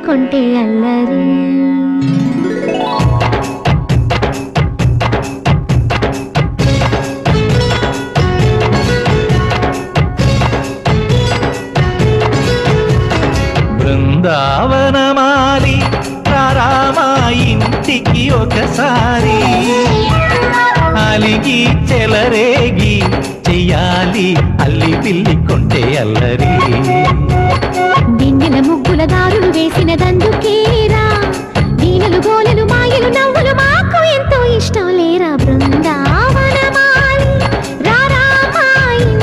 కొంటే అల్లరి బృందావనమాలి రామా ఇంటికి ఒకసారి అలిగి చెలరేగి చెయ్యాలి అల్లి పిల్లి కొంటే అల్లరి వెన్నెల ముగ్గుల దారులు వేసినదందుకేరా వీణలు గోలలు మాయలు నవ్వులు మాకు ఎంతో ఇష్టం లేరా బృందావనమాలి రామా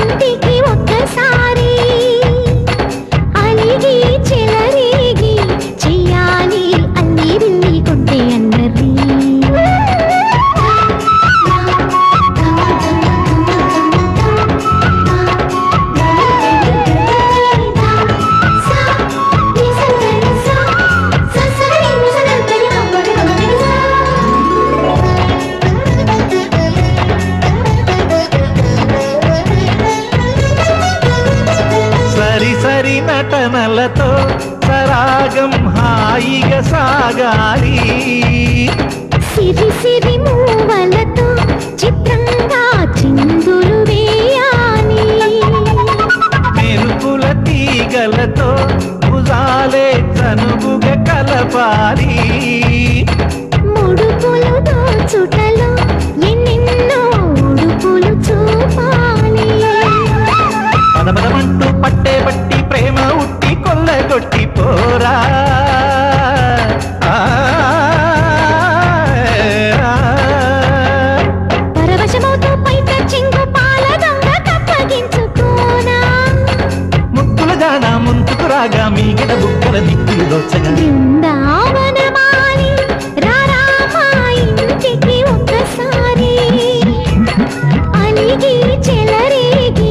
ఇంటికి ఒక్కసారి అలిగి చెలరేగి చెయ్యాలి అల్లి బిల్లి కొంటే అల్లరి సరి నటనలతో సరాగం హాయిగా సాగాలి సిరి సిరి మూవలతో చిత్రంగా చిందులు వేయాలి మెరుపుల తీగలతో భుజాలే చనువుగా కలపాలి ముడుపులు దోచుటలో ఎన్నెన్నో ఉడుపులు చూపాలి పదపదమంటూ పట్టే బట్టి ప్రేమ ఉట్టి కొల్లగొట్టి పోరా పరవశమవుతూ పైట చెంగు పాల దొంగ కప్పగించుకోనా ముక్కుల జాన ముందుకు రాగా మీగడ బుక్కల దిక్కులు దోచగా బృందావనమాలి రామా ఇంటికి ఒక్కసారి అలిగి చెలరేగి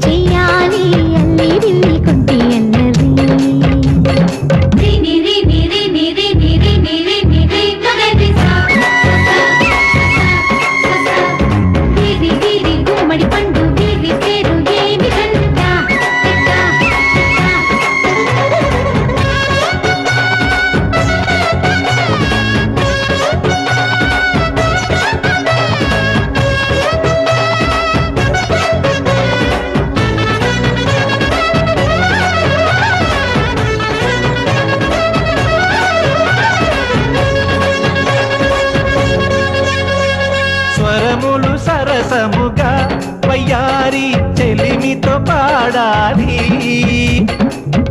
చెయ్యాలి అల్లి బిల్లి కొంటే అల్లరి గుమ్మడి పండు వీరి పేరు ఏమి కంట స్వరములు సరసముగా వయ్యారి చెలిమితో పాడాలి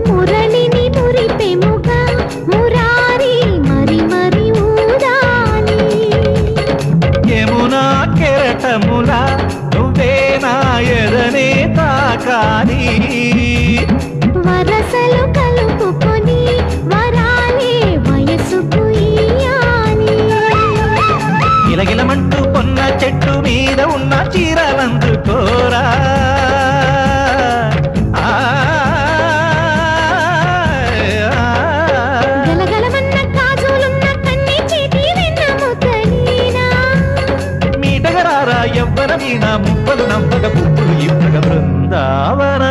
మురళిని మురిపెముగా మురారి మరి మరి ఊదాలి యమునా కెరటములా నువ్వే నా ఎదనే తాకాలి వరసలు కలుపుకొని వరాలే వయసుకు ఇయ్యాలి గిలగిలమంటూ పొన్న చెట్టు మీద ఉన్న చీరలందుకోరా గలగలమన్న గాజులున్న కన్ని చేతి వెన్న ముద్దలీనా మీటగరారా ఎవ్వర వీణ ముప్పలు నవ్వగ పువ్వులు ఇవ్వగ బృందావన